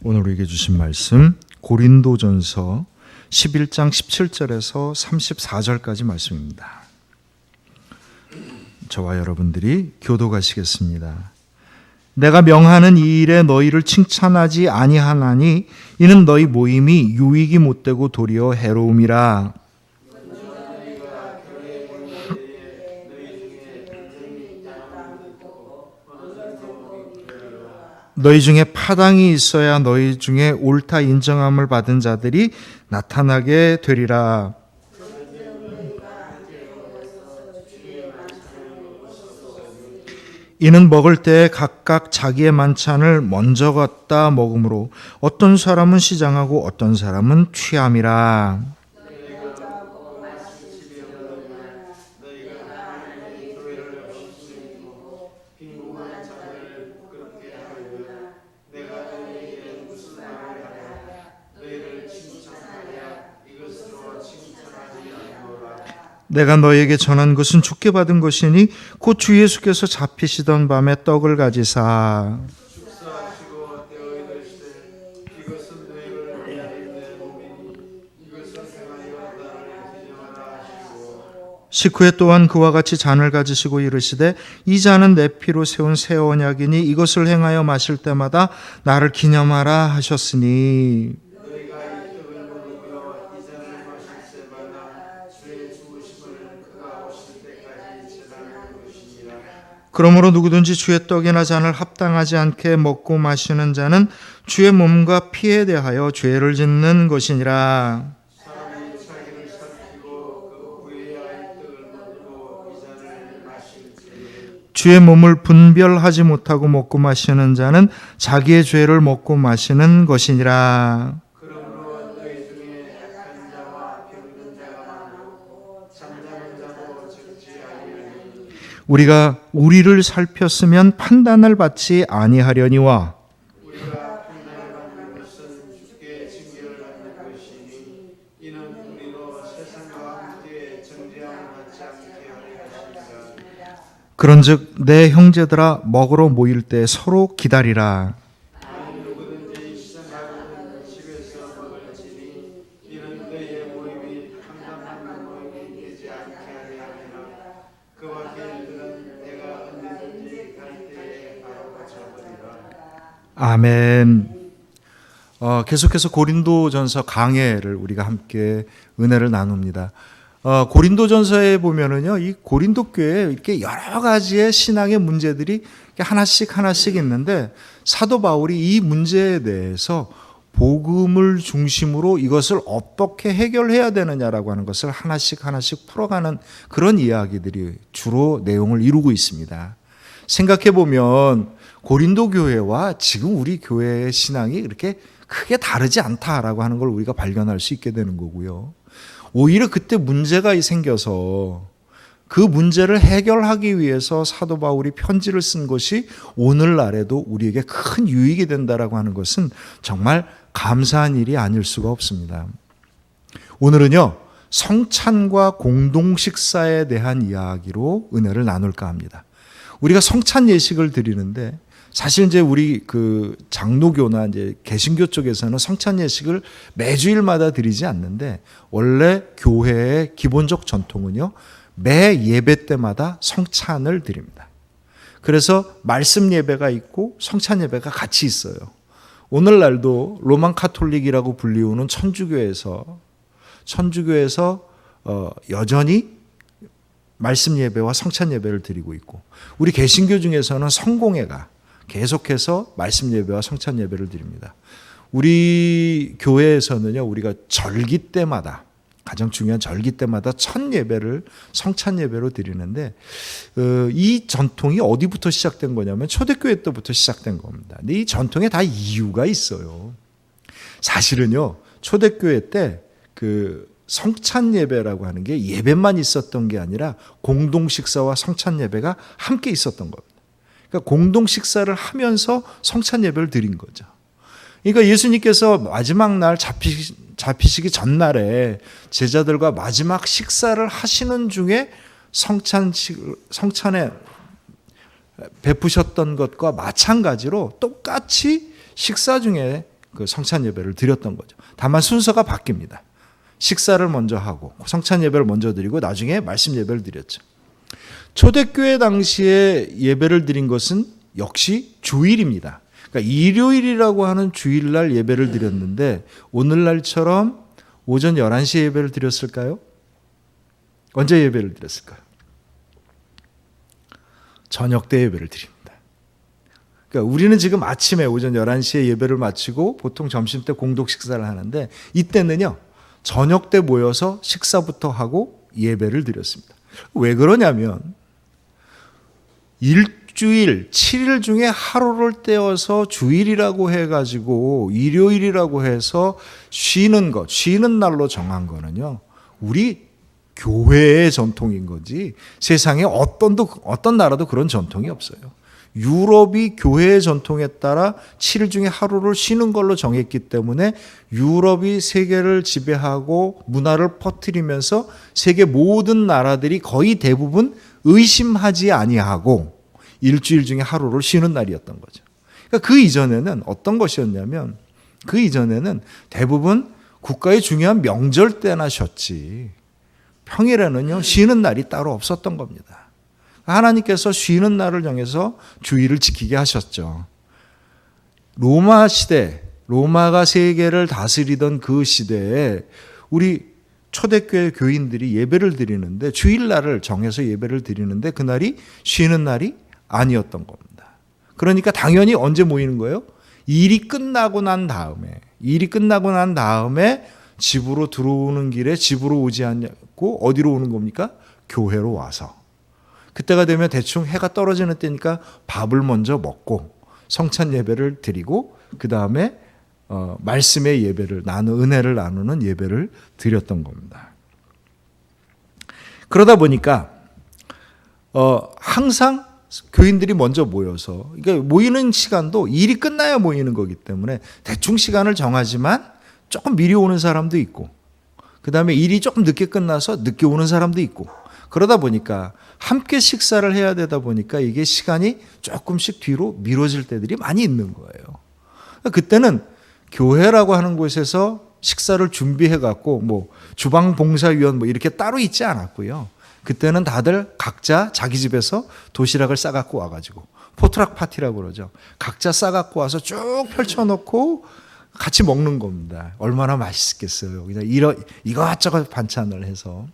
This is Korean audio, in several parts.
오늘 우리에게 주신 말씀 고린도전서 11장 17절에서 34절까지 말씀입니다. 저와 여러분들이 교독하시겠습니다. 내가 명하는 이 일에 너희를 칭찬하지 아니하나니 이는 너희 모임이 유익이 못되고 도리어 해로움이라. 너희 중에 파당이 있어야 너희 중에 옳다 인정함을 받은 자들이 나타나게 되리라. 이는 먹을 때에 각각 자기의 만찬을 먼저 갖다 먹으므로 어떤 사람은 시장하고 어떤 사람은 취함이라. 내가 너에게 전한 것은 주께 받은 것이니 곧 주 예수께서 잡히시던 밤에 떡을 가지사 식후에 또한 그와 같이 잔을 가지시고 이르시되 이 잔은 내 피로 세운 새 언약이니 이것을 행하여 마실 때마다 나를 기념하라 하셨으니. 그러므로 누구든지 주의 떡이나 잔을 합당하지 않게 먹고 마시는 자는 주의 몸과 피에 대하여 죄를 짓는 것이니라. 주의 몸을 분별하지 못하고 먹고 마시는 자는 자기의 죄를 먹고 마시는 것이니라. 우리가 우리를 살폈으면 판단을 받지 아니하려니와 그런즉 내 형제들아 먹으러 모일 때 서로 기다리라. 아멘. 계속해서 고린도전서 강해를 우리가 함께 은혜를 나눕니다. 고린도전서에 보면은요, 이 고린도 교회에 이렇게 여러 가지의 신앙의 문제들이 하나씩 있는데 사도 바울이 이 문제에 대해서 복음을 중심으로 이것을 어떻게 해결해야 되느냐라고 하는 것을 하나씩 풀어가는 그런 이야기들이 주로 내용을 이루고 있습니다. 생각해 보면 고린도 교회와 지금 우리 교회의 신앙이 그렇게 크게 다르지 않다라고 하는 걸 우리가 발견할 수 있게 되는 거고요. 오히려 그때 문제가 생겨서 그 문제를 해결하기 위해서 사도 바울이 편지를 쓴 것이 오늘날에도 우리에게 큰 유익이 된다라고 하는 것은 정말 감사한 일이 아닐 수가 없습니다. 오늘은요, 성찬과 공동 식사에 대한 이야기로 은혜를 나눌까 합니다. 우리가 성찬 예식을 드리는데 사실 이제 우리 그 장로교나 이제 개신교 쪽에서는 성찬 예식을 매주일마다 드리지 않는데 원래 교회의 기본적 전통은요, 매 예배 때마다 성찬을 드립니다. 그래서 말씀 예배가 있고 성찬 예배가 같이 있어요. 오늘날도 로만 카톨릭이라고 불리우는 천주교에서 여전히 말씀 예배와 성찬 예배를 드리고 있고, 우리 개신교 중에서는 성공회가 계속해서 말씀 예배와 성찬 예배를 드립니다. 우리 교회에서는요, 우리가 절기 때마다, 가장 중요한 절기 때마다 첫 예배를 성찬 예배로 드리는데, 이 전통이 어디부터 시작된 거냐면 초대교회 때부터 시작된 겁니다. 근데 이 전통에 다 이유가 있어요. 사실은요, 초대교회 때 그 성찬 예배라고 하는 게 예배만 있었던 게 아니라 공동 식사와 성찬 예배가 함께 있었던 겁니다. 그러니까 공동 식사를 하면서 성찬 예배를 드린 거죠. 그러니까 예수님께서 마지막 날 잡히시기 전날에 제자들과 마지막 식사를 하시는 중에 성찬에 베푸셨던 것과 마찬가지로 똑같이 식사 중에 그 성찬 예배를 드렸던 거죠. 다만 순서가 바뀝니다. 식사를 먼저 하고 성찬 예배를 먼저 드리고 나중에 말씀 예배를 드렸죠. 초대교회 당시에 예배를 드린 것은 역시 주일입니다. 그러니까 일요일이라고 하는 주일날 예배를 드렸는데 오늘날처럼 오전 11시에 예배를 드렸을까요? 언제 예배를 드렸을까요? 저녁 때 예배를 드립니다. 그러니까 우리는 지금 아침에 오전 11시에 예배를 마치고 보통 점심 때 공동 식사를 하는데 이때는요, 저녁 때 모여서 식사부터 하고 예배를 드렸습니다. 왜 그러냐면 일주일 7일 중에 하루를 떼어서 주일이라고 해가지고 일요일이라고 해서 쉬는 날로 정한 거는요, 우리 교회의 전통인 거지 세상에 어떤 나라도 그런 전통이 없어요. 유럽이 교회의 전통에 따라 7일 중에 하루를 쉬는 걸로 정했기 때문에 유럽이 세계를 지배하고 문화를 퍼뜨리면서 세계 모든 나라들이 거의 대부분 의심하지 아니하고 일주일 중에 하루를 쉬는 날이었던 거죠. 그러니까 그 이전에는 어떤 것이었냐면 그 이전에는 대부분 국가의 중요한 명절 때나 쉬었지 평일에는요 쉬는 날이 따로 없었던 겁니다. 하나님께서 쉬는 날을 정해서 주일을 지키게 하셨죠. 로마 시대, 로마가 세계를 다스리던 그 시대에 우리 초대교회 교인들이 예배를 드리는데 주일날을 정해서 예배를 드리는데 그날이 쉬는 날이 아니었던 겁니다. 그러니까 당연히 언제 모이는 거예요? 일이 끝나고 난 다음에 집으로 들어오는 길에 집으로 오지 않고 어디로 오는 겁니까? 교회로 와서. 그때가 되면 대충 해가 떨어지는 때니까 밥을 먼저 먹고 성찬 예배를 드리고 그 다음에 말씀의 예배를 은혜를 나누는 예배를 드렸던 겁니다. 그러다 보니까 항상 교인들이 먼저 모여서 그러니까 모이는 시간도 일이 끝나야 모이는 거기 때문에 대충 시간을 정하지만 조금 미리 오는 사람도 있고 그 다음에 일이 조금 늦게 끝나서 늦게 오는 사람도 있고 그러다 보니까 함께 식사를 해야 되다 보니까 이게 시간이 조금씩 뒤로 미뤄질 때들이 많이 있는 거예요. 그때는 교회라고 하는 곳에서 식사를 준비해 갖고 주방 봉사위원 이렇게 따로 있지 않았고요. 그때는 다들 각자 자기 집에서 도시락을 싸갖고 와가지고 포트락 파티라고 그러죠. 각자 싸갖고 와서 쭉 펼쳐놓고 같이 먹는 겁니다. 얼마나 맛있겠어요. 그냥 이것저것 반찬을 해서.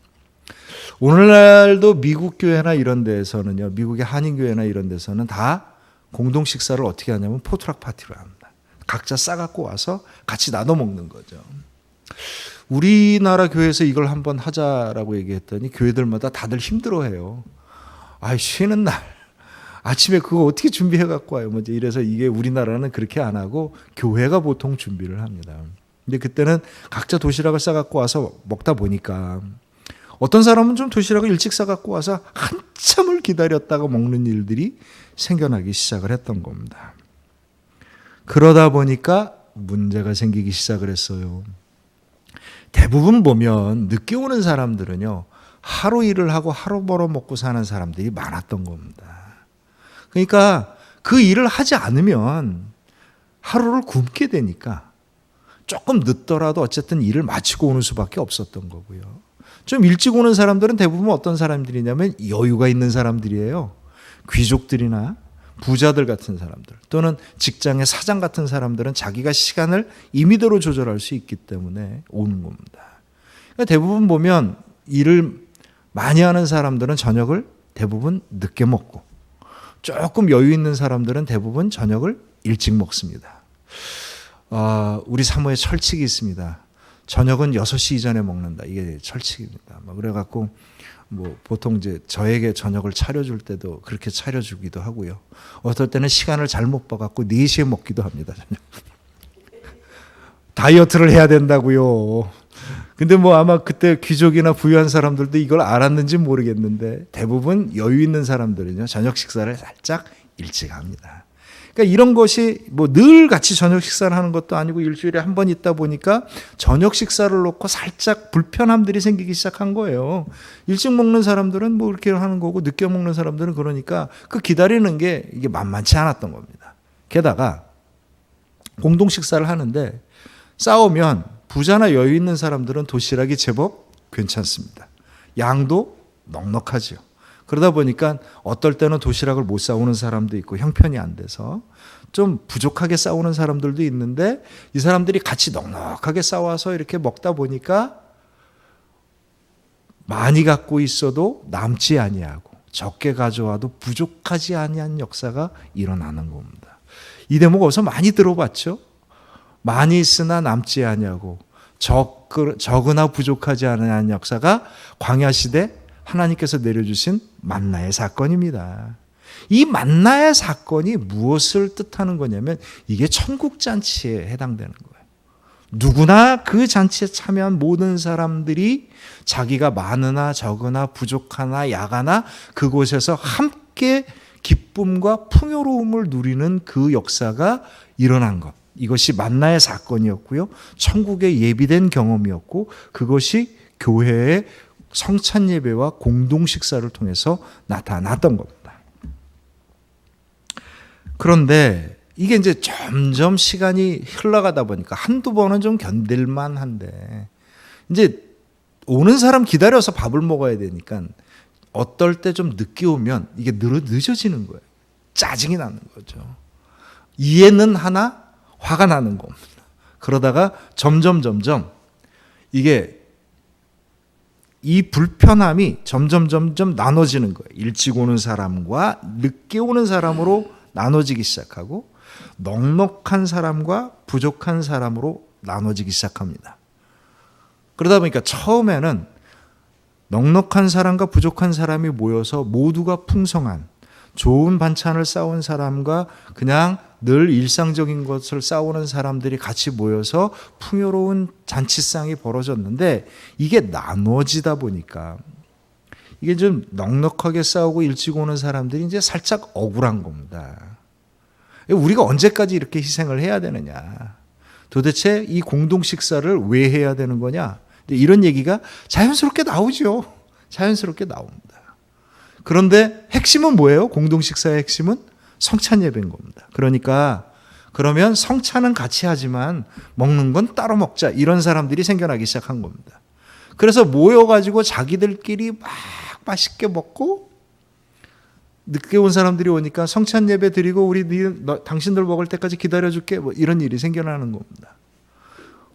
오늘날도 미국 교회나 이런 데에서는요, 미국의 한인교회나 이런 데서는 다 공동 식사를 어떻게 하냐면 포트락 파티로 합니다. 각자 싸갖고 와서 같이 나눠 먹는 거죠. 우리나라 교회에서 이걸 한번 하자라고 얘기했더니 교회들마다 다들 힘들어해요. 쉬는 날 아침에 그거 어떻게 준비해 갖고 와요? 이래서 이게 우리나라는 그렇게 안 하고 교회가 보통 준비를 합니다. 근데 그때는 각자 도시락을 싸갖고 와서 먹다 보니까 어떤 사람은 좀 도시락을 일찍 싸갖고 와서 한참을 기다렸다가 먹는 일들이 생겨나기 시작을 했던 겁니다. 그러다 보니까 문제가 생기기 시작을 했어요. 대부분 보면 늦게 오는 사람들은요, 하루 일을 하고 하루 벌어먹고 사는 사람들이 많았던 겁니다. 그러니까 그 일을 하지 않으면 하루를 굶게 되니까 조금 늦더라도 어쨌든 일을 마치고 오는 수밖에 없었던 거고요. 좀 일찍 오는 사람들은 대부분 어떤 사람들이냐면 여유가 있는 사람들이에요. 귀족들이나 부자들 같은 사람들 또는 직장의 사장 같은 사람들은 자기가 시간을 임의대로 조절할 수 있기 때문에 오는 겁니다. 그러니까 대부분 보면 일을 많이 하는 사람들은 저녁을 대부분 늦게 먹고 조금 여유 있는 사람들은 대부분 저녁을 일찍 먹습니다. 우리 사모에 철칙이 있습니다. 저녁은 6시 이전에 먹는다. 이게 철칙입니다. 그래갖고 보통 이제 저에게 저녁을 차려줄 때도 그렇게 차려주기도 하고요. 어떨 때는 시간을 잘못 봐갖고 4시에 먹기도 합니다. 저녁. 다이어트를 해야 된다고요. 근데 아마 그때 귀족이나 부유한 사람들도 이걸 알았는지 모르겠는데 대부분 여유 있는 사람들은요 저녁 식사를 살짝 일찍 합니다. 그러니까 이런 것이 뭐 늘 같이 저녁 식사를 하는 것도 아니고 일주일에 한 번 있다 보니까 저녁 식사를 놓고 살짝 불편함들이 생기기 시작한 거예요. 일찍 먹는 사람들은 뭐 이렇게 하는 거고 늦게 먹는 사람들은 그러니까 그 기다리는 게 이게 만만치 않았던 겁니다. 게다가 공동 식사를 하는데 싸우면 부자나 여유 있는 사람들은 도시락이 제법 괜찮습니다. 양도 넉넉하죠. 그러다 보니까 어떨 때는 도시락을 못 싸우는 사람도 있고 형편이 안 돼서 좀 부족하게 싸우는 사람들도 있는데 이 사람들이 같이 넉넉하게 싸워서 이렇게 먹다 보니까 많이 갖고 있어도 남지 아니하고 적게 가져와도 부족하지 아니한 역사가 일어나는 겁니다. 이 대목 어디서 많이 들어봤죠? 많이 있으나 남지 아니하고 적으나 부족하지 않은 역사가 광야 시대 하나님께서 내려주신 만나의 사건입니다. 이 만나의 사건이 무엇을 뜻하는 거냐면 이게 천국 잔치에 해당되는 거예요. 누구나 그 잔치에 참여한 모든 사람들이 자기가 많으나 적으나 부족하나 약하나 그곳에서 함께 기쁨과 풍요로움을 누리는 그 역사가 일어난 것. 이것이 만나의 사건이었고요. 천국의 예비된 경험이었고 그것이 교회의 성찬 예배와 공동 식사를 통해서 나타났던 겁니다. 그런데 이게 이제 점점 시간이 흘러가다 보니까 한두 번은 좀 견딜만 한데 이제 오는 사람 기다려서 밥을 먹어야 되니까 어떨 때 좀 늦게 오면 이게 늦어지는 거예요. 짜증이 나는 거죠. 이해는 하나 화가 나는 겁니다. 그러다가 점점 이게 이 불편함이 점점 나눠지는 거예요. 일찍 오는 사람과 늦게 오는 사람으로 나눠지기 시작하고 넉넉한 사람과 부족한 사람으로 나눠지기 시작합니다. 그러다 보니까 처음에는 넉넉한 사람과 부족한 사람이 모여서 모두가 풍성한 좋은 반찬을 싸온 사람과 그냥 늘 일상적인 것을 싸우는 사람들이 같이 모여서 풍요로운 잔치상이 벌어졌는데 이게 나눠지다 보니까 이게 좀 넉넉하게 싸우고 일찍 오는 사람들이 이제 살짝 억울한 겁니다. 우리가 언제까지 이렇게 희생을 해야 되느냐? 도대체 이 공동 식사를 왜 해야 되는 거냐? 이런 얘기가 자연스럽게 나오죠. 자연스럽게 나옵니다. 그런데 핵심은 뭐예요? 공동 식사의 핵심은 성찬 예배인 겁니다. 그러면 성찬은 같이 하지만 먹는 건 따로 먹자. 이런 사람들이 생겨나기 시작한 겁니다. 그래서 모여가지고 자기들끼리 막 맛있게 먹고 늦게 온 사람들이 오니까 성찬 예배 드리고 우리 당신들 먹을 때까지 기다려줄게. 뭐 이런 일이 생겨나는 겁니다.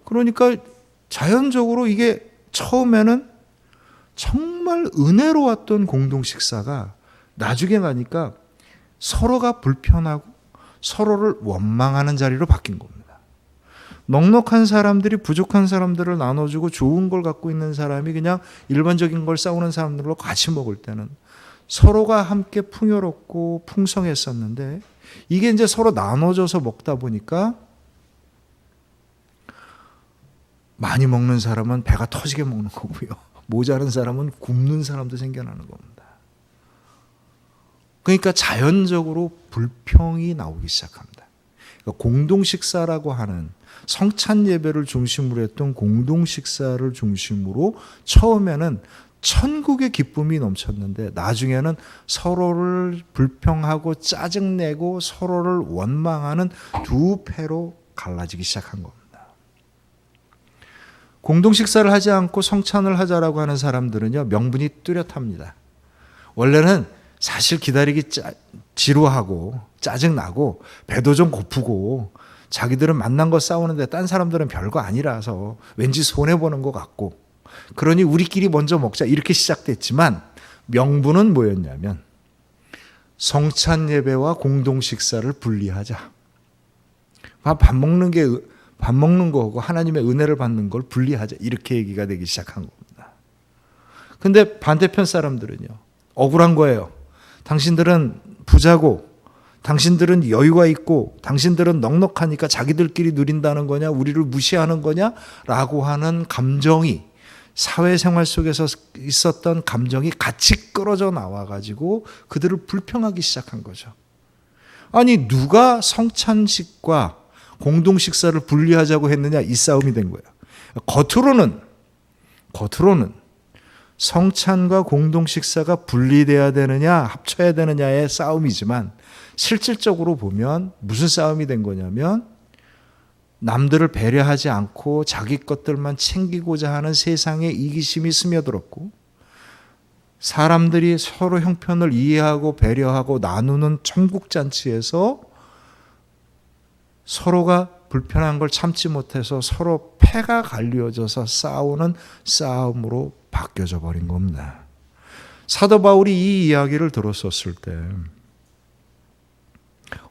그러니까 자연적으로 이게 처음에는 정말 은혜로웠던 공동 식사가 나중에 가니까 서로가 불편하고 서로를 원망하는 자리로 바뀐 겁니다. 넉넉한 사람들이 부족한 사람들을 나눠주고 좋은 걸 갖고 있는 사람이 그냥 일반적인 걸 싸우는 사람들로 같이 먹을 때는 서로가 함께 풍요롭고 풍성했었는데 이게 이제 서로 나눠져서 먹다 보니까 많이 먹는 사람은 배가 터지게 먹는 거고요. 모자란 사람은 굶는 사람도 생겨나는 겁니다. 그러니까 자연적으로 불평이 나오기 시작합니다. 그러니까 공동식사라고 하는 성찬 예배를 중심으로 했던 공동식사를 중심으로 처음에는 천국의 기쁨이 넘쳤는데 나중에는 서로를 불평하고 짜증내고 서로를 원망하는 두 패로 갈라지기 시작한 겁니다. 공동식사를 하지 않고 성찬을 하자라고 하는 사람들은요, 명분이 뚜렷합니다. 원래는 사실 기다리기 지루하고 짜증나고 배도 좀 고프고 자기들은 만난 거 싸우는데 딴 사람들은 별거 아니라서 왠지 손해보는 것 같고 그러니 우리끼리 먼저 먹자 이렇게 시작됐지만 명분은 뭐였냐면 성찬 예배와 공동식사를 분리하자. 밥 먹는 거하고 하나님의 은혜를 받는 걸 분리하자. 이렇게 얘기가 되기 시작한 겁니다. 근데 반대편 사람들은요. 억울한 거예요. 당신들은 부자고 당신들은 여유가 있고 당신들은 넉넉하니까 자기들끼리 누린다는 거냐 우리를 무시하는 거냐 라고 하는 감정이 사회생활 속에서 있었던 감정이 같이 끌어져 나와가지고 그들을 불평하기 시작한 거죠. 아니 누가 성찬식과 공동 식사를 분리하자고 했느냐, 이 싸움이 된 거예요. 겉으로는 성찬과 공동 식사가 분리돼야 되느냐 합쳐야 되느냐의 싸움이지만 실질적으로 보면 무슨 싸움이 된 거냐면 남들을 배려하지 않고 자기 것들만 챙기고자 하는 세상의 이기심이 스며들었고, 사람들이 서로 형편을 이해하고 배려하고 나누는 천국잔치에서 서로가 불편한 걸 참지 못해서 서로 패가 갈려져서 싸우는 싸움으로 바뀌어져 버린 겁니다. 사도 바울이 이 이야기를 들었었을 때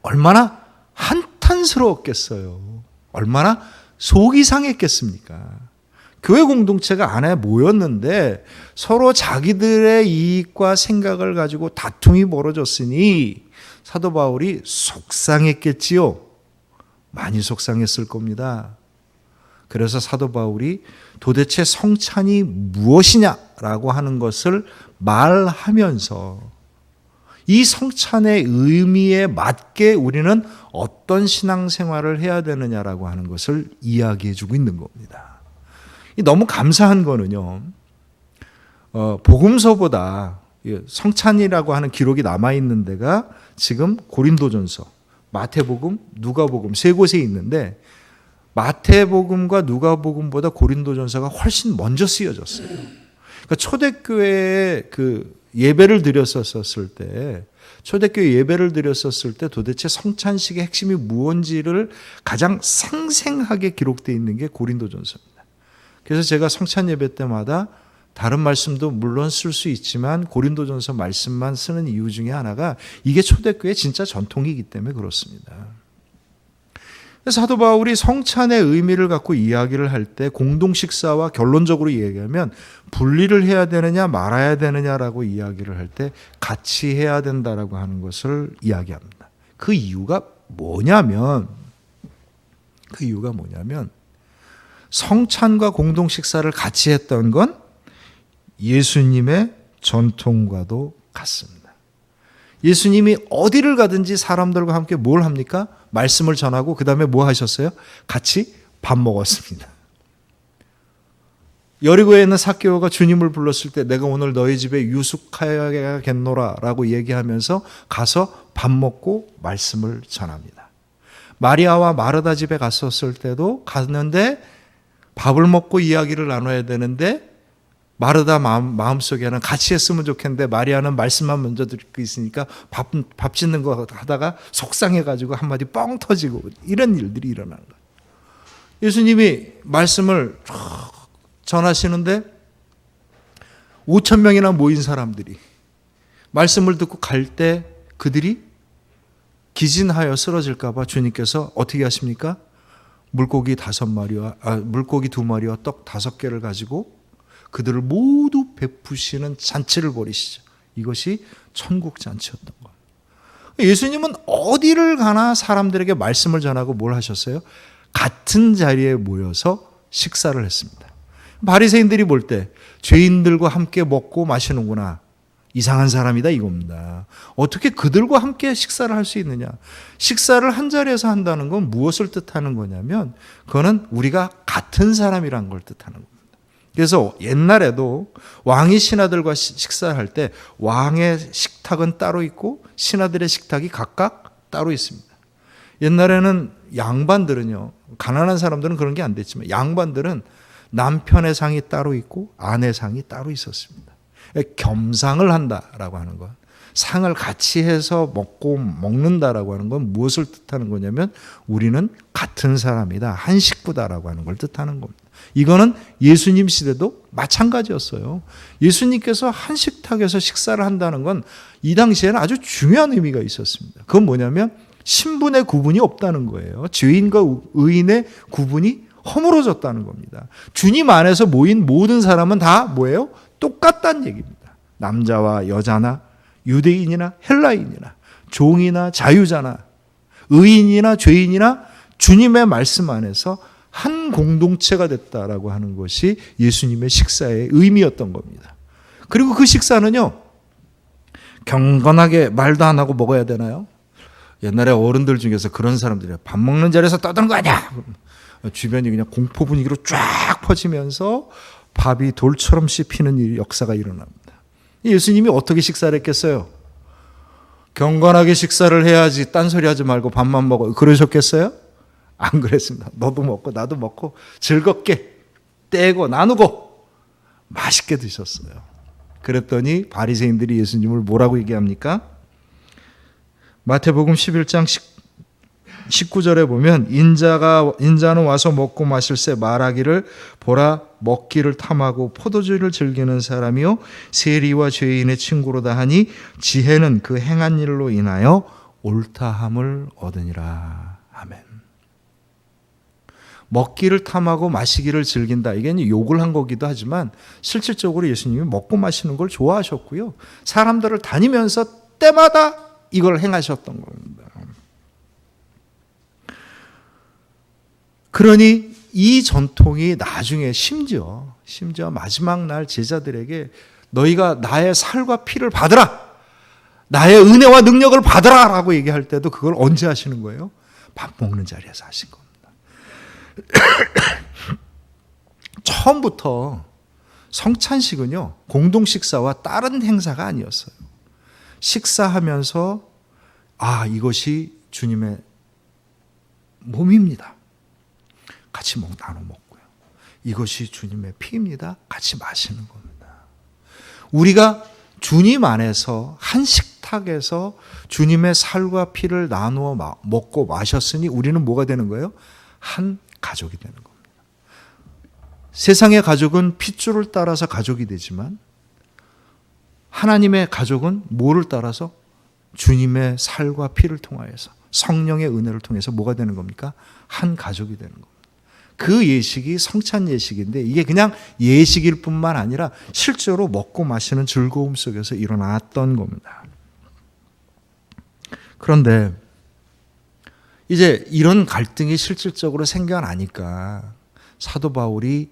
얼마나 한탄스러웠겠어요. 얼마나 속이 상했겠습니까? 교회 공동체가 안에 모였는데 서로 자기들의 이익과 생각을 가지고 다툼이 벌어졌으니 사도 바울이 속상했겠지요. 많이 속상했을 겁니다. 그래서 사도 바울이 도대체 성찬이 무엇이냐라고 하는 것을 말하면서 이 성찬의 의미에 맞게 우리는 어떤 신앙생활을 해야 되느냐라고 하는 것을 이야기해 주고 있는 겁니다. 너무 감사한 거는요, 복음서보다 성찬이라고 하는 기록이 남아있는 데가 지금 고린도전서, 마태복음, 누가복음 세 곳에 있는데 마태복음과 누가복음보다 고린도전서가 훨씬 먼저 쓰여졌어요. 그러니까 초대교회에 예배를 드렸었을 때, 도대체 성찬식의 핵심이 무엇인지를 가장 생생하게 기록되어 있는 게 고린도전서입니다. 그래서 제가 성찬 예배 때마다 다른 말씀도 물론 쓸 수 있지만 고린도전서 말씀만 쓰는 이유 중에 하나가 이게 초대교회 진짜 전통이기 때문에 그렇습니다. 사도 바울이 성찬의 의미를 갖고 이야기를 할 때 공동식사와 결론적으로 얘기하면 분리를 해야 되느냐 말아야 되느냐라고 이야기를 할 때 같이 해야 된다라고 하는 것을 이야기합니다. 그 이유가 뭐냐면 성찬과 공동식사를 같이 했던 건 예수님의 전통과도 같습니다. 예수님이 어디를 가든지 사람들과 함께 뭘 합니까? 말씀을 전하고 그 다음에 뭐 하셨어요? 같이 밥 먹었습니다. 여리고에 있는 삭개오가 주님을 불렀을 때 내가 오늘 너희 집에 유숙하야겠노라 라고 얘기하면서 가서 밥 먹고 말씀을 전합니다. 마리아와 마르다 집에 갔었을 때도 갔는데 밥을 먹고 이야기를 나눠야 되는데 마르다 마음속에는 같이 했으면 좋겠는데 마리아는 말씀만 먼저 듣고 있으니까 밥 짓는 거 하다가 속상해가지고 한마디 뻥 터지고 이런 일들이 일어나는 거예요. 예수님이 말씀을 전하시는데 5,000명이나 모인 사람들이 말씀을 듣고 갈 때 그들이 기진하여 쓰러질까 봐 주님께서 어떻게 하십니까? 물고기 2마리와 떡 5개를 가지고 그들을 모두 베푸시는 잔치를 벌이시죠. 이것이 천국 잔치였던 거예요. 예수님은 어디를 가나 사람들에게 말씀을 전하고 뭘 하셨어요? 같은 자리에 모여서 식사를 했습니다. 바리새인들이 볼 때 죄인들과 함께 먹고 마시는구나, 이상한 사람이다 이겁니다. 어떻게 그들과 함께 식사를 할 수 있느냐? 식사를 한 자리에서 한다는 건 무엇을 뜻하는 거냐면 그거는 우리가 같은 사람이란 걸 뜻하는 겁니다. 그래서 옛날에도 왕이 신하들과 식사할 때 왕의 식탁은 따로 있고 신하들의 식탁이 각각 따로 있습니다. 옛날에는 양반들은요, 가난한 사람들은 그런 게 안 됐지만 양반들은 남편의 상이 따로 있고 아내 상이 따로 있었습니다. 겸상을 한다라고 하는 것, 상을 같이 해서 먹는다라고 하는 건 무엇을 뜻하는 거냐면 우리는 같은 사람이다, 한 식구다라고 하는 걸 뜻하는 겁니다. 이거는 예수님 시대도 마찬가지였어요. 예수님께서 한 식탁에서 식사를 한다는 건 이 당시에는 아주 중요한 의미가 있었습니다. 그건 뭐냐면 신분의 구분이 없다는 거예요. 죄인과 의인의 구분이 허물어졌다는 겁니다. 주님 안에서 모인 모든 사람은 다 뭐예요? 똑같다는 얘기입니다. 남자와 여자나 유대인이나 헬라인이나 종이나 자유자나 의인이나 죄인이나 주님의 말씀 안에서 한 공동체가 됐다라고 하는 것이 예수님의 식사의 의미였던 겁니다. 그리고 그 식사는요, 경건하게 말도 안 하고 먹어야 되나요? 옛날에 어른들 중에서 그런 사람들이 밥 먹는 자리에서 떠드는 거 아니야. 주변이 그냥 공포 분위기로 쫙 퍼지면서 밥이 돌처럼 씹히는 역사가 일어납니다. 예수님이 어떻게 식사를 했겠어요? 경건하게 식사를 해야지 딴소리 하지 말고 밥만 먹어 그러셨겠어요? 안 그랬습니다. 너도 먹고 나도 먹고 즐겁게 떼고 나누고 맛있게 드셨어요. 그랬더니 바리새인들이 예수님을 뭐라고 얘기합니까? 마태복음 11장 19절에 보면 인자는 와서 먹고 마실새 말하기를 보라 먹기를 탐하고 포도주를 즐기는 사람이요 세리와 죄인의 친구로다 하니 지혜는 그 행한 일로 인하여 옳다함을 얻으니라. 아멘. 먹기를 탐하고 마시기를 즐긴다. 이게 욕을 한 거기도 하지만 실질적으로 예수님이 먹고 마시는 걸 좋아하셨고요. 사람들을 다니면서 때마다 이걸 행하셨던 겁니다. 그러니 이 전통이 나중에 심지어 마지막 날 제자들에게 너희가 나의 살과 피를 받으라, 나의 은혜와 능력을 받으라 라고 얘기할 때도 그걸 언제 하시는 거예요? 밥 먹는 자리에서 하신 겁니다. 처음부터 성찬식은요 공동식사와 다른 행사가 아니었어요. 식사하면서 이것이 주님의 몸입니다. 같이 나눠 먹고요. 이것이 주님의 피입니다. 같이 마시는 겁니다. 우리가 주님 안에서 한 식탁에서 주님의 살과 피를 나누어 먹고 마셨으니 우리는 뭐가 되는 거예요? 한 가족이 되는 겁니다. 세상의 가족은 핏줄을 따라서 가족이 되지만 하나님의 가족은 뭐를 따라서? 주님의 살과 피를 통하여서 성령의 은혜를 통해서 뭐가 되는 겁니까? 한 가족이 되는 겁니다. 그 예식이 성찬 예식인데 이게 그냥 예식일 뿐만 아니라 실제로 먹고 마시는 즐거움 속에서 일어났던 겁니다. 그런데 이제 이런 갈등이 실질적으로 생겨나니까 사도 바울이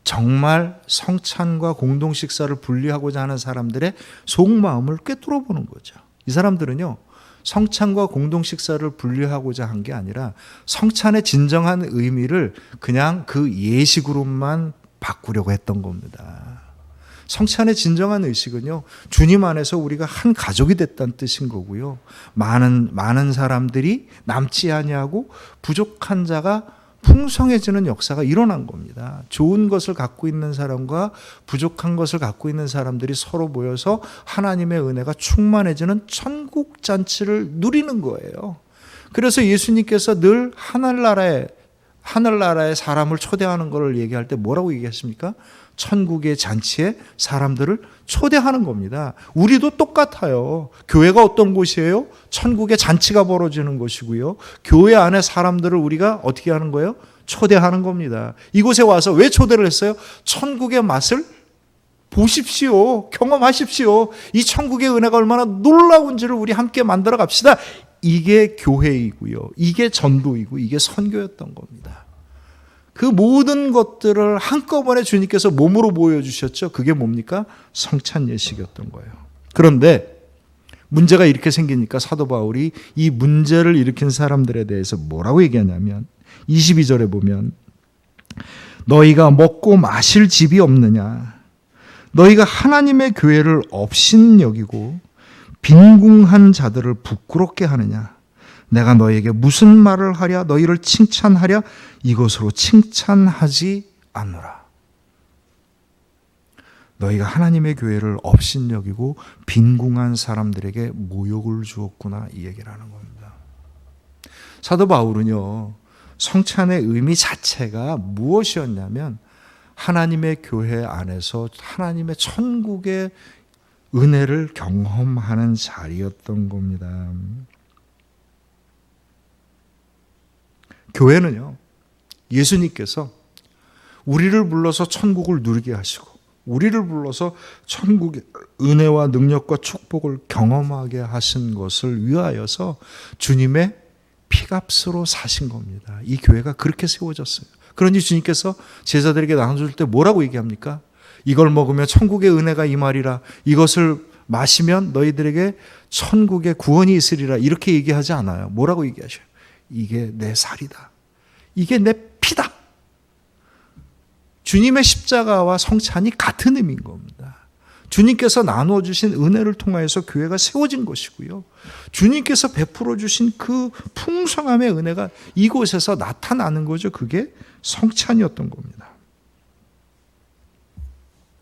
정말 성찬과 공동식사를 분리하고자 하는 사람들의 속마음을 꿰뚫어 보는 거죠. 이 사람들은요 성찬과 공동식사를 분리하고자 한 게 아니라 성찬의 진정한 의미를 그냥 그 예식으로만 바꾸려고 했던 겁니다. 성찬의 진정한 의식은요 주님 안에서 우리가 한 가족이 됐다는 뜻인 거고요. 많은 사람들이 남지 아니하고 부족한 자가 풍성해지는 역사가 일어난 겁니다. 좋은 것을 갖고 있는 사람과 부족한 것을 갖고 있는 사람들이 서로 모여서 하나님의 은혜가 충만해지는 천국 잔치를 누리는 거예요. 그래서 예수님께서 늘 하늘나라의 사람을 초대하는 것을 얘기할 때 뭐라고 얘기하십니까? 천국의 잔치에 사람들을 초대하는 겁니다. 우리도 똑같아요. 교회가 어떤 곳이에요? 천국의 잔치가 벌어지는 곳이고요. 교회 안에 사람들을 우리가 어떻게 하는 거예요? 초대하는 겁니다. 이곳에 와서 왜 초대를 했어요? 천국의 맛을 보십시오. 경험하십시오. 이 천국의 은혜가 얼마나 놀라운지를 우리 함께 만들어 갑시다. 이게 교회이고요. 이게 전도이고 이게 선교였던 겁니다. 그 모든 것들을 한꺼번에 주님께서 몸으로 보여주셨죠. 그게 뭡니까? 성찬 예식이었던 거예요. 그런데 문제가 이렇게 생기니까 사도 바울이 이 문제를 일으킨 사람들에 대해서 뭐라고 얘기하냐면 22절에 보면 너희가 먹고 마실 집이 없느냐? 너희가 하나님의 교회를 업신여기고 빈궁한 자들을 부끄럽게 하느냐? 내가 너희에게 무슨 말을 하랴? 너희를 칭찬하랴? 이것으로 칭찬하지 않노라. 너희가 하나님의 교회를 업신여기고 빈궁한 사람들에게 모욕을 주었구나 이 얘기를 하는 겁니다. 사도 바울은요 성찬의 의미 자체가 무엇이었냐면 하나님의 교회 안에서 하나님의 천국의 은혜를 경험하는 자리였던 겁니다. 교회는요 예수님께서 우리를 불러서 천국을 누리게 하시고 우리를 불러서 천국의 은혜와 능력과 축복을 경험하게 하신 것을 위하여서 주님의 피값으로 사신 겁니다. 이 교회가 그렇게 세워졌어요. 그러니 주님께서 제자들에게 나눠줄 때 뭐라고 얘기합니까? 이걸 먹으면 천국의 은혜가 임하리라. 이것을 마시면 너희들에게 천국의 구원이 있으리라 이렇게 얘기하지 않아요. 뭐라고 얘기하셔요? 이게 내 살이다. 이게 내 피다. 주님의 십자가와 성찬이 같은 의미인 겁니다. 주님께서 나누어 주신 은혜를 통하여서 교회가 세워진 것이고요. 주님께서 베풀어 주신 그 풍성함의 은혜가 이곳에서 나타나는 거죠. 그게 성찬이었던 겁니다.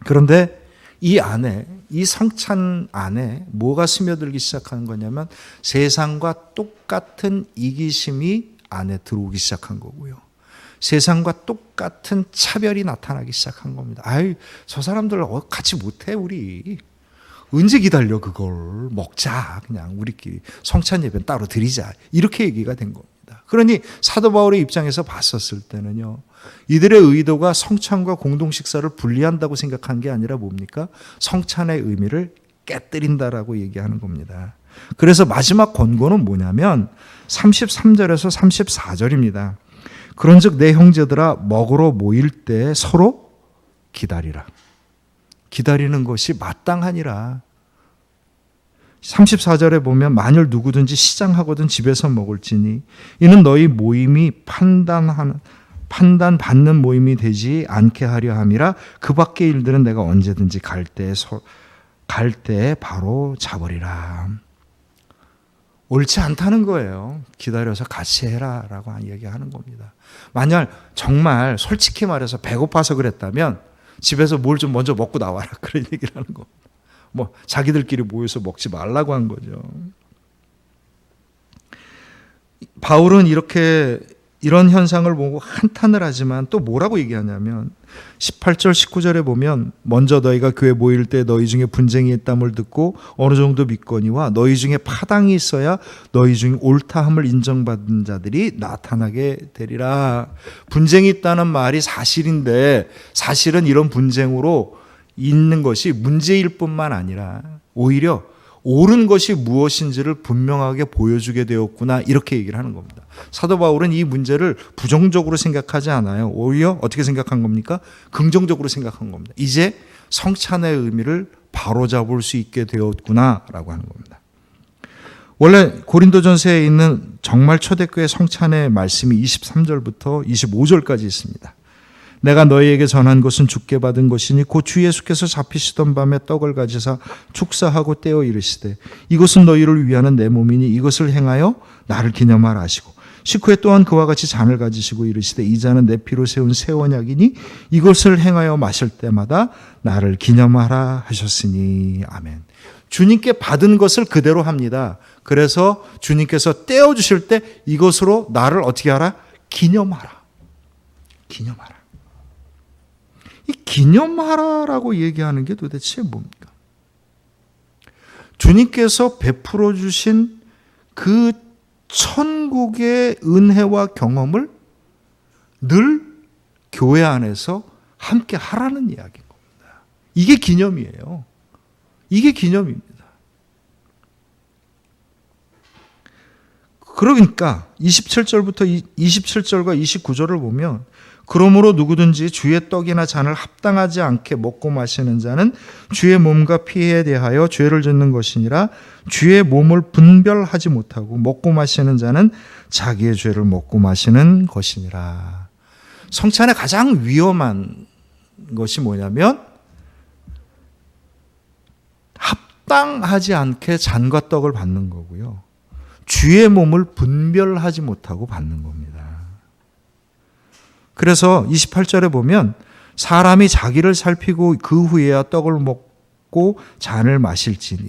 그런데 이 안에, 이 성찬 안에 뭐가 스며들기 시작하는 거냐면 세상과 똑같은 이기심이 안에 들어오기 시작한 거고요. 세상과 똑같은 차별이 나타나기 시작한 겁니다. 아이, 저 사람들 같이 못해 우리. 언제 기다려 그걸. 먹자. 그냥 우리끼리 성찬 예배는 따로 드리자. 이렇게 얘기가 된 겁니다. 그러니 사도 바울의 입장에서 봤었을 때는요. 이들의 의도가 성찬과 공동식사를 분리한다고 생각한 게 아니라 뭡니까? 성찬의 의미를 깨뜨린다라고 얘기하는 겁니다. 그래서 마지막 권고는 뭐냐면 33절에서 34절입니다. 그런즉 내 형제들아 먹으러 모일 때 서로 기다리라. 기다리는 것이 마땅하니라. 34절에 보면 만일 누구든지 시장하거든 집에서 먹을지니 이는 너희 모임이 판단받는 모임이 되지 않게 하려 함이라. 그 밖의 일들은 내가 언제든지 갈 때 바로 잡으리라. 옳지 않다는 거예요. 기다려서 같이 해라 라고 얘기하는 겁니다. 만약 정말 솔직히 말해서 배고파서 그랬다면 집에서 뭘 좀 먼저 먹고 나와라 그런 얘기를 하는 겁니다. 뭐 자기들끼리 모여서 먹지 말라고 한 거죠. 바울은 이런 현상을 보고 한탄을 하지만 또 뭐라고 얘기하냐면 18절 19절에 보면 먼저 너희가 교회 모일 때 너희 중에 분쟁이 있담을 듣고 어느 정도 믿거니와 너희 중에 파당이 있어야 너희 중에 옳다함을 인정받은 자들이 나타나게 되리라. 분쟁이 있다는 말이 사실인데 사실은 이런 분쟁으로 있는 것이 문제일 뿐만 아니라 오히려 옳은 것이 무엇인지를 분명하게 보여주게 되었구나 이렇게 얘기를 하는 겁니다. 사도 바울은 이 문제를 부정적으로 생각하지 않아요. 오히려 어떻게 생각한 겁니까? 긍정적으로 생각한 겁니다. 이제 성찬의 의미를 바로잡을 수 있게 되었구나라고 하는 겁니다. 원래 고린도전서에 있는 정말 초대교회 성찬의 말씀이 23절부터 25절까지 있습니다. 내가 너희에게 전한 것은 주께 받은 것이니 곧 주 예수께서 잡히시던 밤에 떡을 가지사 축사하고 떼어 이르시되 이것은 너희를 위하는 내 몸이니 이것을 행하여 나를 기념하라 하시고 식후에 또한 그와 같이 잔을 가지시고 이르시되 이 잔은 내 피로 세운 새 언약이니 이것을 행하여 마실 때마다 나를 기념하라 하셨으니 아멘. 주님께 받은 것을 그대로 합니다. 그래서 주님께서 떼어 주실 때 이것으로 나를 어떻게 하라? 기념하라. 기념하라. 이 기념하라라고 얘기하는 게 도대체 뭡니까? 주님께서 베풀어 주신 그 천국의 은혜와 경험을 늘 교회 안에서 함께 하라는 이야기인 겁니다. 이게 기념이에요. 이게 기념입니다. 그러니까 27절부터 27절과 29절을 보면 그러므로 누구든지 주의 떡이나 잔을 합당하지 않게 먹고 마시는 자는 주의 몸과 피에 대하여 죄를 짓는 것이니라. 주의 몸을 분별하지 못하고 먹고 마시는 자는 자기의 죄를 먹고 마시는 것이니라. 성찬의 가장 위험한 것이 뭐냐면 합당하지 않게 잔과 떡을 받는 거고요. 주의 몸을 분별하지 못하고 받는 겁니다. 그래서 28절에 보면 사람이 자기를 살피고 그 후에야 떡을 먹고 잔을 마실지니.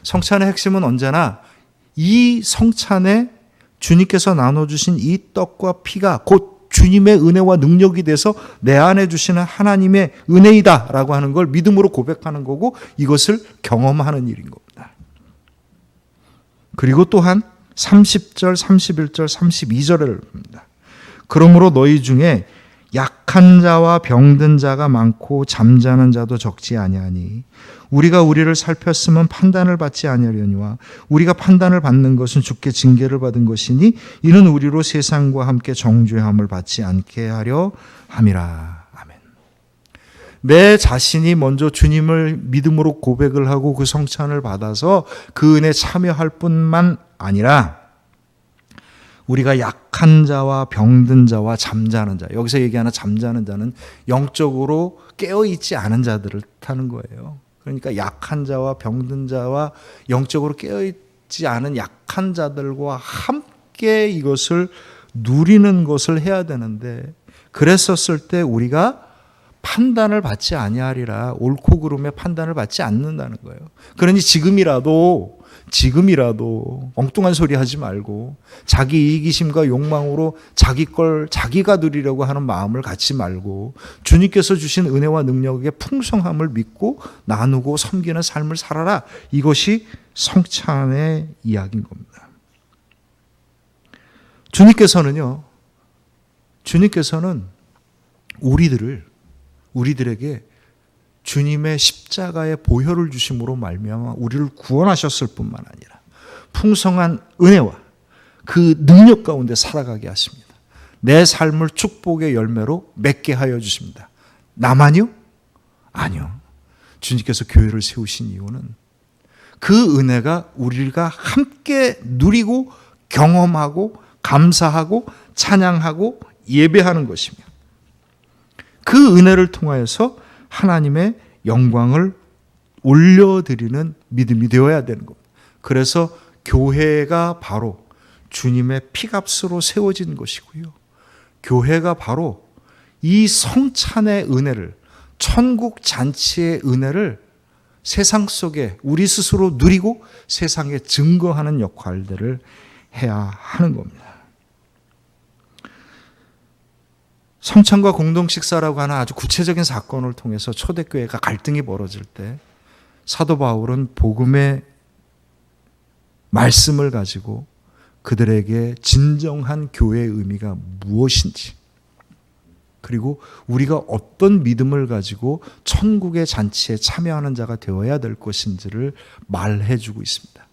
성찬의 핵심은 언제나 이 성찬에 주님께서 나눠주신 이 떡과 피가 곧 주님의 은혜와 능력이 돼서 내 안에 주시는 하나님의 은혜이다 라고 하는 걸 믿음으로 고백하는 거고 이것을 경험하는 일인 겁니다. 그리고 또한 30절, 31절, 32절을 봅니다. 그러므로 너희 중에 약한 자와 병든 자가 많고 잠자는 자도 적지 아니하니 우리가 우리를 살폈으면 판단을 받지 아니하려니와 우리가 판단을 받는 것은 주께 징계를 받은 것이니 이는 우리로 세상과 함께 정죄함을 받지 않게 하려 함이라. 아멘. 내 자신이 먼저 주님을 믿음으로 고백을 하고 그 성찬을 받아서 그 은혜에 참여할 뿐만 아니라 우리가 약한 자와 병든 자와 잠자는 자, 여기서 얘기하는 잠자는 자는 영적으로 깨어있지 않은 자들을 뜻하는 거예요. 그러니까 약한 자와 병든 자와 영적으로 깨어있지 않은 약한 자들과 함께 이것을 누리는 것을 해야 되는데, 그랬었을 때 우리가 판단을 받지 아니하리라, 옳고 그름의 판단을 받지 않는다는 거예요. 그러니 지금이라도 엉뚱한 소리 하지 말고 자기 이기심과 욕망으로 자기 걸 자기가 누리려고 하는 마음을 갖지 말고 주님께서 주신 은혜와 능력의 풍성함을 믿고 나누고 섬기는 삶을 살아라. 이것이 성찬의 이야기인 겁니다. 주님께서는 우리들에게 주님의 십자가의 보혈을 주심으로 말미암아 우리를 구원하셨을 뿐만 아니라 풍성한 은혜와 그 능력 가운데 살아가게 하십니다. 내 삶을 축복의 열매로 맺게 하여 주십니다. 나만요? 아니요. 주님께서 교회를 세우신 이유는 그 은혜가 우리가 함께 누리고 경험하고 감사하고 찬양하고 예배하는 것이며, 그 은혜를 통하여서 하나님의 영광을 올려드리는 믿음이 되어야 되는 겁니다. 그래서 교회가 바로 주님의 피값으로 세워진 것이고요. 교회가 바로 이 성찬의 은혜를, 천국 잔치의 은혜를 세상 속에 우리 스스로 누리고 세상에 증거하는 역할들을 해야 하는 겁니다. 성찬과 공동 식사라고 하는 아주 구체적인 사건을 통해서 초대교회가 갈등이 벌어질 때 사도 바울은 복음의 말씀을 가지고 그들에게 진정한 교회의 의미가 무엇인지, 그리고 우리가 어떤 믿음을 가지고 천국의 잔치에 참여하는 자가 되어야 될 것인지를 말해주고 있습니다.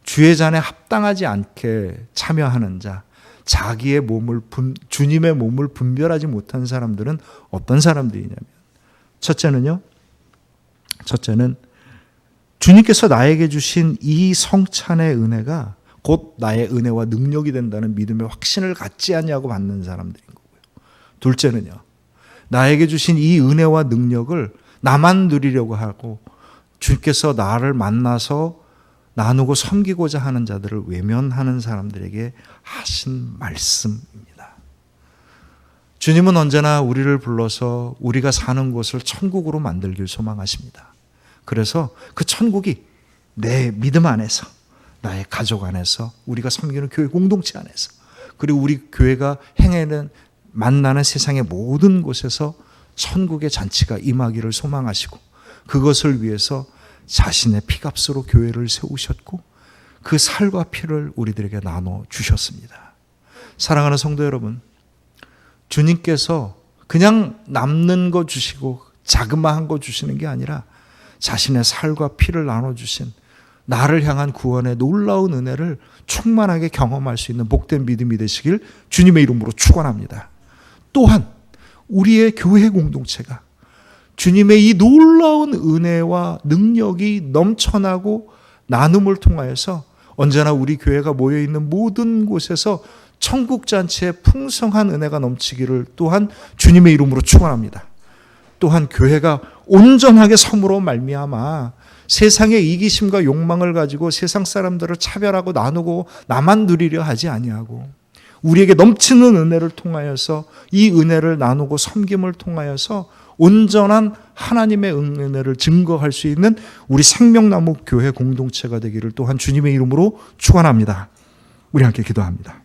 주의 잔에 합당하지 않게 참여하는 자, 자기의 몸을 주님의 몸을 분별하지 못한 사람들은 어떤 사람들이냐면, 첫째는 주님께서 나에게 주신 이 성찬의 은혜가 곧 나의 은혜와 능력이 된다는 믿음의 확신을 갖지 않냐고 받는 사람들인 거고요. 둘째는요, 나에게 주신 이 은혜와 능력을 나만 누리려고 하고 주님께서 나를 만나서 나누고 섬기고자 하는 자들을 외면하는 사람들에게 하신 말씀입니다. 주님은 언제나 우리를 불러서 우리가 사는 곳을 천국으로 만들길 소망하십니다. 그래서 그 천국이 내 믿음 안에서, 나의 가족 안에서, 우리가 섬기는 교회 공동체 안에서, 그리고 우리 교회가 행하는 만나는 세상의 모든 곳에서 천국의 잔치가 임하기를 소망하시고, 그것을 위해서 자신의 피값으로 교회를 세우셨고 그 살과 피를 우리들에게 나눠 주셨습니다. 사랑하는 성도 여러분, 주님께서 그냥 남는 거 주시고 자그마한 거 주시는 게 아니라 자신의 살과 피를 나눠주신 나를 향한 구원의 놀라운 은혜를 충만하게 경험할 수 있는 복된 믿음이 되시길 주님의 이름으로 축원합니다. 또한 우리의 교회 공동체가 주님의 이 놀라운 은혜와 능력이 넘쳐나고 나눔을 통하여서 언제나 우리 교회가 모여있는 모든 곳에서 천국잔치의 풍성한 은혜가 넘치기를 또한 주님의 이름으로 축원합니다. 또한 교회가 온전하게 섬으로 말미암아 세상의 이기심과 욕망을 가지고 세상 사람들을 차별하고 나누고 나만 누리려 하지 아니하고 우리에게 넘치는 은혜를 통하여서 이 은혜를 나누고 섬김을 통하여서 온전한 하나님의 은혜를 증거할 수 있는 우리 생명나무 교회 공동체가 되기를 또한 주님의 이름으로 축원합니다. 우리 함께 기도합니다.